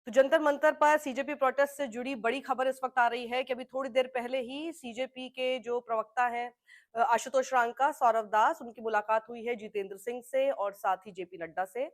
तो जंतर मंतर पर CJP protest से जुड़ी बड़ी खबर इस वक्त आ रही है कि अभी थोड़ी देर पहले ही सीजेपी के जो प्रवक्ता हैं आशुतोष रांका, सौरव दास, उनकी मुलाकात हुई है जितेंद्र सिंह से और साथ ही जेपी नड्डा से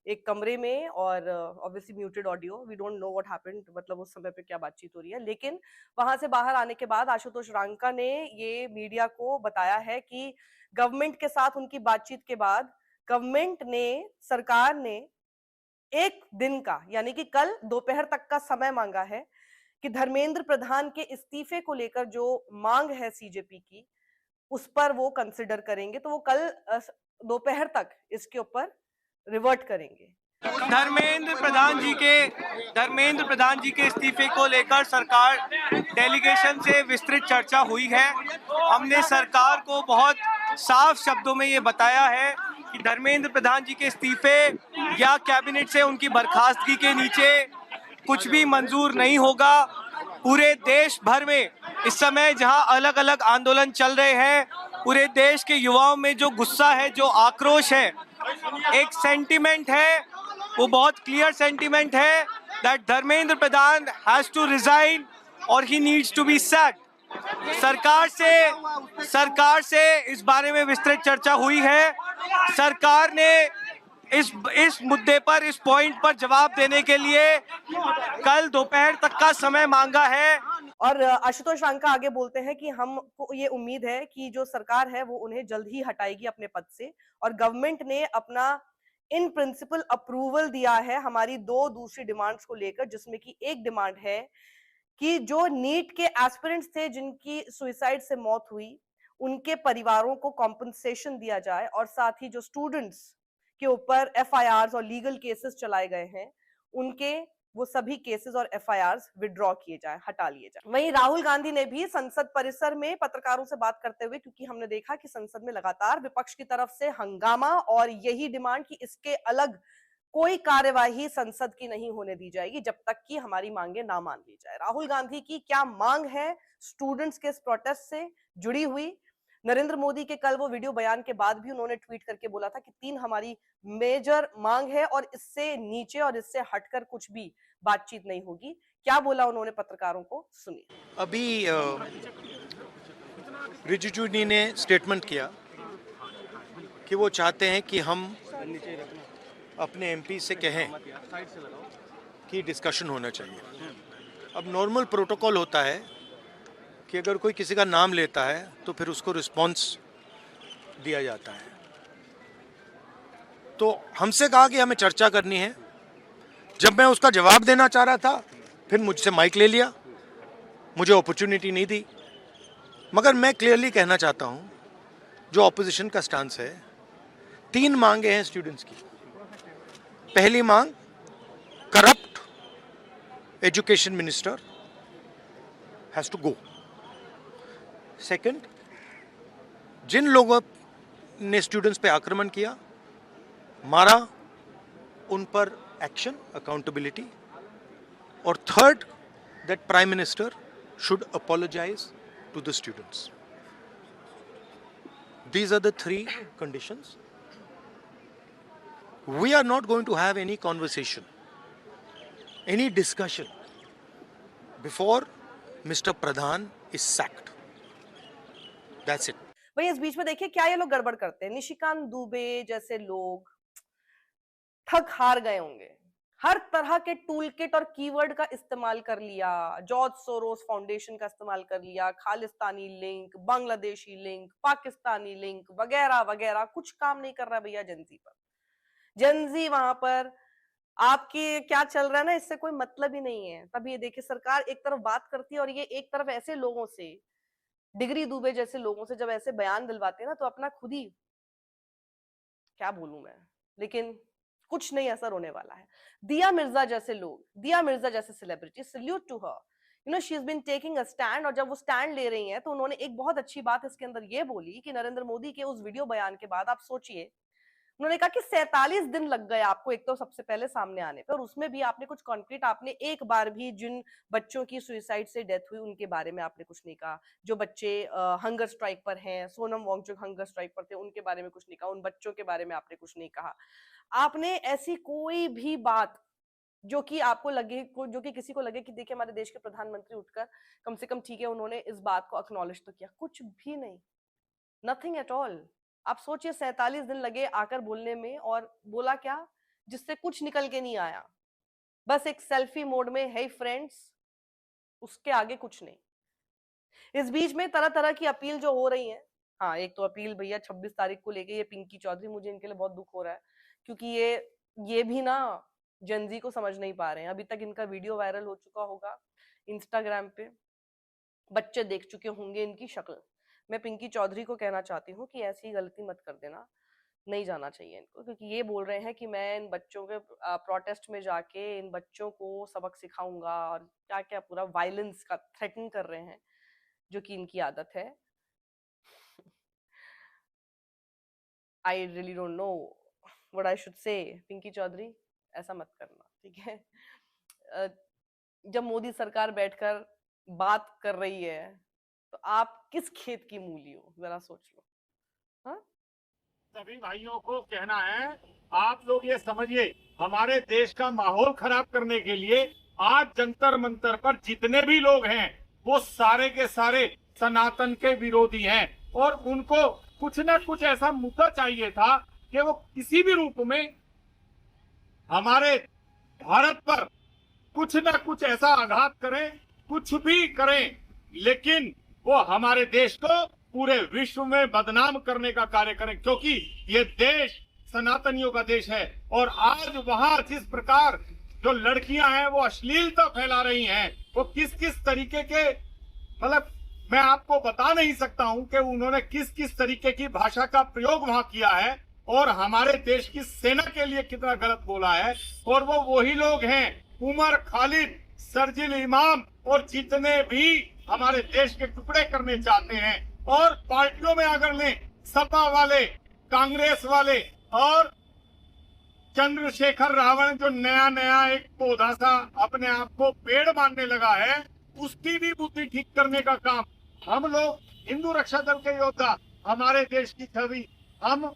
एक कमरे में। और obviously muted audio, we don't know what happened, मतलब उस समय पे क्या बातचीत हो रही है। लेकिन वहां से बाहर आने के बाद आशुतोष रांका ने ये मीडिया को बताया है कि गवर्नमेंट के साथ उनकी बातचीत के बाद गवर्नमेंट ने, सरकार ने एक दिन का यानी कि कल दोपहर तक का समय मांगा है कि धर्मेंद्र प्रधान के इस्तीफे को लेकर जो मांग है सीजेपी की, उस पर वो कंसिडर करेंगे। तो वो कल दोपहर तक इसके ऊपर रिवर्ट करेंगे। धर्मेंद्र प्रधान जी के इस्तीफे को लेकर सरकार डेलीगेशन से विस्तृत चर्चा हुई है। हमने सरकार को बहुत साफ शब्दों में ये बताया है कि धर्मेंद्र प्रधान जी के इस्तीफे या कैबिनेट से उनकी बर्खास्तगी के नीचे कुछ भी मंजूर नहीं होगा। पूरे देश भर में इस समय जहां अलग अलग आंदोलन चल रहे हैं, पूरे देश के युवाओं में जो गुस्सा है, जो आक्रोश है, एक सेंटीमेंट है, वो बहुत क्लियर सेंटीमेंट है that Dharmendra Pradhan has to resign और he needs to be sacked. सरकार से इस बारे में विस्तृत चर्चा हुई है। सरकार ने इस मुद्दे पर, इस पॉइंट पर जवाब देने के लिए कल दोपहर तक का समय मांगा है। और आशुतोष रांका आगे बोलते हैं कि हमको ये उम्मीद है कि जो सरकार है वो उन्हें जल्द ही हटाएगी अपने पद से, और गवर्नमेंट ने अपना इन प्रिंसिपल अप्रूवल दिया है हमारी दो दूसरी डिमांड्स को लेकर, जिसमें कि एक डिमांड है कि जो नीट के एस्पिरेंट्स थे जिनकी सुसाइड से मौत हुई, उनके परिवारों को कॉम्पनसेशन दिया जाए, और साथ ही जो स्टूडेंट्स के ऊपर एफआईआर और लीगल केसेस चलाए गए हैं, उनके वो सभी केसेस और एफआईआर विड्रॉ किए जाए, हटा लिए जाए। वहीं राहुल गांधी ने भी संसद परिसर में पत्रकारों से बात करते हुए, क्योंकि हमने देखा कि संसद में लगातार विपक्ष की तरफ से हंगामा और यही डिमांड कि इसके अलग कोई कार्यवाही संसद की नहीं होने दी जाएगी जब तक कि हमारी मांगे ना मान ली जाए। राहुल गांधी की क्या मांग है स्टूडेंट्स के इस प्रोटेस्ट से जुड़ी हुई? नरेंद्र मोदी के कल वो वीडियो बयान के बाद भी उन्होंने ट्वीट करके बोला था कि 3 हमारी मेजर मांग है और इससे नीचे और इससे हटकर कुछ भी बातचीत नहीं होगी। क्या बोला उन्होंने पत्रकारों को, सुनिए। अभी रिजिजू जी ने स्टेटमेंट किया कि वो चाहते हैं कि हम अपने एमपी से कहें कि डिस्कशन होना चाहिए। अब नॉर्मल प्रोटोकॉल होता है कि अगर कोई किसी का नाम लेता है तो फिर उसको रिस्पांस दिया जाता है। तो हमसे कहा कि हमें चर्चा करनी है। जब मैं उसका जवाब देना चाह रहा था, फिर मुझसे माइक ले लिया, मुझे अपॉर्चुनिटी नहीं दी। मगर मैं क्लियरली कहना चाहता हूँ, जो ऑपोजिशन का स्टांस है, 3 मांगे हैं स्टूडेंट्स की। पहली मांग, corrupt education minister has to go. Second, जिन लोगों ने स्टूडेंट्स पे आक्रमण किया, मारा, उन पर एक्शन, अकाउंटेबिलिटी। और third, that prime minister should apologise to the students. These are the 3 conditions. We are not going to have any conversation, any discussion before Mr. Pradhan is sacked. That's it. वही इस बीच में देखिए क्या ये लोग गड़बड़ करते हैं। निशिकांत दुबे जैसे लोग थक हार गए होंगे, हर तरह के टूल किट और कीवर्ड का इस्तेमाल कर लिया, जॉर्ज सोरोस फाउंडेशन का इस्तेमाल कर लिया, Khalistani link, Bangladeshi link, Pakistani link वगैरह वगैरह, कुछ काम नहीं कर रहा भैया जेनजी पर। जेनजी वहां पर आपकी क्या चल रहा है ना, इससे कोई मतलब ही नहीं है। तब ये देखिए सरकार एक तरफ बात करती है और ये एक तरफ ऐसे लोगों से, डिग्री दुबे जैसे लोगों से जब ऐसे बयान दिलवाते हैं ना, तो अपना खुद ही क्या बोलूं मैं, लेकिन कुछ नहीं असर होने वाला है। दिया मिर्जा जैसे लोग, दिया मिर्जा जैसे celebrity, salute to her, you know she is been taking a stand. और जब वो स्टैंड ले रही हैं तो उन्होंने एक बहुत अच्छी बात इसके अंदर ये बोली कि नरेंद्र मोदी के उस वीडियो बयान के बाद आप सोचिए, उन्होंने कहा कि 47 दिन लग गए आपको एक तो सबसे पहले सामने आने पे, और उसमें भी आपने कुछ कॉन्क्रीट, आपने एक बार भी जिन बच्चों की सुसाइड से डेथ हुई उनके बारे में आपने कुछ नहीं कहा। जो बच्चे हंगर स्ट्राइक पर हैं, सोनम वांगचुक हंगर स्ट्राइक पर थे, उनके बारे में कुछ नहीं कहा, उन बच्चों के बारे में आपने कुछ नहीं कहा। आपने ऐसी कोई भी बात जो कि आपको लगे, जो कि किसी को लगे कि देखिए हमारे देश के प्रधानमंत्री उठकर कम से कम ठीक है उन्होंने इस बात को एक्नॉलेज तो किया, कुछ भी नहीं, नथिंग एट ऑल। आप सोचिए 47 दिन लगे आकर बोलने में, और बोला क्या जिससे कुछ निकल के नहीं आया, बस एक सेल्फी मोड में हे फ्रेंड्स, उसके आगे कुछ नहीं। इस बीच में तरह तरह की अपील जो हो रही है, हाँ एक तो अपील भैया 26 तारीख को लेके ये पिंकी चौधरी, मुझे इनके लिए बहुत दुख हो रहा है, क्योंकि ये भी ना जेनजी को समझ नहीं पा रहे हैं। अभी तक इनका वीडियो वायरल हो चुका होगा इंस्टाग्राम पे, बच्चे देख चुके होंगे इनकी शक्ल। मैं पिंकी चौधरी को कहना चाहती हूँ कि ऐसी गलती मत कर देना, नहीं जाना चाहिए इनको, क्योंकि ये बोल रहे हैं कि मैं इन बच्चों के प्रोटेस्ट में जाके इन बच्चों को सबक सिखाऊंगा, और क्या क्या पूरा वायलेंस का थ्रेटन कर रहे हैं, जो कि इनकी आदत है। I really don't know what I should say. Pinky Chaudhary ऐसा मत करना, ठीक है। अ, जब मोदी सरकार बैठकर बात कर रही है तो आप किस खेत की मूली हो, जरा सोच लो। हाँ, सभी भाइयों को कहना है, आप लोग ये समझिए, हमारे देश का माहौल खराब करने के लिए आज जंतर मंतर पर जितने भी लोग हैं वो सारे के सारे सनातन के विरोधी हैं, और उनको कुछ न कुछ ऐसा मुद्दा चाहिए था कि वो किसी भी रूप में हमारे भारत पर कुछ न कुछ ऐसा आघात करें, कुछ भी करें, लेकिन वो हमारे देश को पूरे विश्व में बदनाम करने का कार्य करें, क्योंकि ये देश सनातनियों का देश है। और आज वहां जिस प्रकार जो लड़कियां हैं वो अश्लीलता फैला रही हैं, वो किस किस तरीके के, मतलब मैं आपको बता नहीं सकता हूं कि उन्होंने किस किस तरीके की भाषा का प्रयोग वहां किया है, और हमारे देश की सेना के लिए कितना गलत बोला है। और वो वही लोग हैं, उमर खालिद, शर्जील इमाम, और जितने भी हमारे देश के टुकड़े करने चाहते हैं। और पार्टियों में अगर लें, सपा वाले, कांग्रेस वाले, और चंद्रशेखर रावण जो नया नया एक पौधा सा अपने आप को पेड़ मानने लगा है, उसकी भी बुद्धि ठीक करने का काम हम लोग, हिंदू रक्षा दल के योद्धा, हमारे देश की छवि हम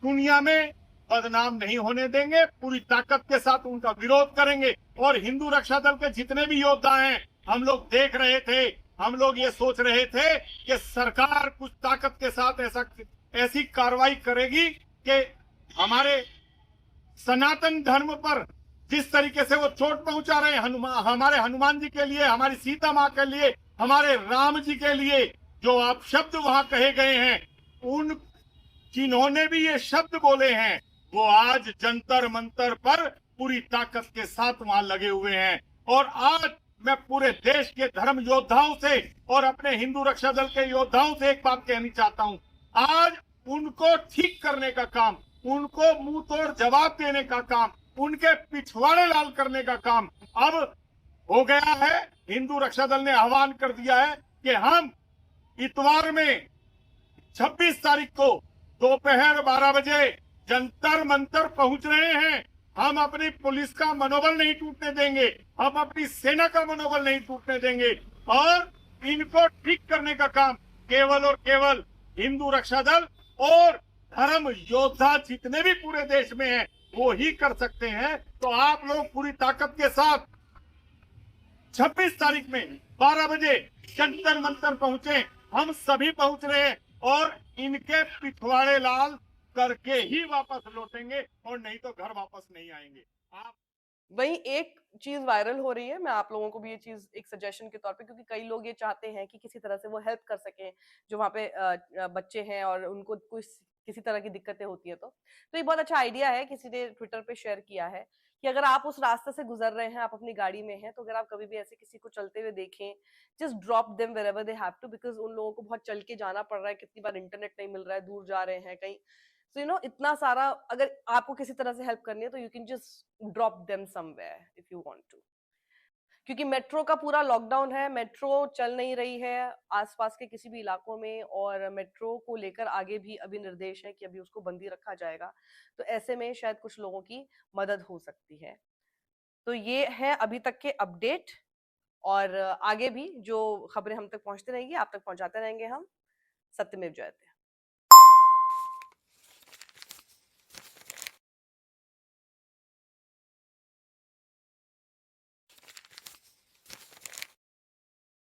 दुनिया में बदनाम नहीं होने देंगे, पूरी ताकत के साथ उनका विरोध करेंगे। और हिंदू रक्षा दल के जितने भी योद्धा हैं, हम लोग देख रहे थे, हम लोग ये सोच रहे थे कि सरकार कुछ ताकत के साथ ऐसी कार्रवाई करेगी कि हमारे सनातन धर्म पर जिस तरीके से वो चोट पहुंचा रहे हैं, हमारे हनुमान जी के लिए, हमारी सीता माँ के लिए, हमारे राम जी के लिए जो आप शब्द वहां कहे गए हैं, उन जिन्होंने भी ये शब्द बोले हैं वो आज जंतर मंतर पर पूरी ताकत के साथ वहां लगे हुए हैं। और आज मैं पूरे देश के धर्म योद्धाओं से और अपने हिंदू रक्षा दल के योद्धाओं से एक बात कहनी चाहता हूं, आज उनको ठीक करने का काम, उनको मुंह तोड़ जवाब देने का काम, उनके पिछवाड़े लाल करने का काम अब हो गया है। हिंदू रक्षा दल ने आह्वान कर दिया है कि हम इतवार में 26 तारीख को दोपहर 12 बजे जंतर मंतर पहुंच रहे हैं। हम अपनी पुलिस का मनोबल नहीं टूटने देंगे, हम अपनी सेना का मनोबल नहीं टूटने देंगे, और इनको ठीक करने का काम केवल और केवल हिंदू रक्षा दल और धर्म योद्धा जितने भी पूरे देश में हैं वो ही कर सकते हैं। तो आप लोग पूरी ताकत के साथ 26 तारीख में 12 बजे जंतर मंतर पहुंचे, हम सभी पहुंच रहे हैं, और इनके पिछवाड़े लाल करके ही वापस लौटेंगे, और नहीं तो घर वापस नहीं आएंगे। आप वही एक चीज वायरल हो रही है, मैं आप लोगों को भी ये चीज एक सजेशन के तौर पे, क्योंकि कई लोग ये चाहते हैं कि किसी तरह से वो हेल्प कर सकें जो वहाँ पे बच्चे हैं और उनको कुछ किसी तरह की दिक्कतें होती है। तो ये बहुत अच्छा आइडिया है, किसी ने ट्विटर पे शेयर किया है कि अगर आप उस रास्ते से गुजर रहे हैं, आप अपनी गाड़ी में हैं, तो अगर आप कभी भी ऐसे किसी को चलते हुए देखें, just drop them wherever they have to, because उन लोगों को बहुत चल के जाना पड़ रहा है, कितनी बार इंटरनेट नहीं मिल रहा है, दूर जा रहे हैं कहीं, सो यू नो इतना सारा, अगर आपको किसी तरह से हेल्प करनी है तो you can just drop them somewhere if you want to. क्योंकि मेट्रो का पूरा लॉकडाउन है, मेट्रो चल नहीं रही है आसपास के किसी भी इलाकों में, और मेट्रो को लेकर आगे भी अभी निर्देश है कि अभी उसको बंदी रखा जाएगा। तो ऐसे में शायद कुछ लोगों की मदद हो सकती है। तो ये है अभी तक के अपडेट, और आगे भी जो खबरें हम तक पहुंचते रहेंगी आप तक पहुंचाते रहेंगे हम। सत्यमेव जयते।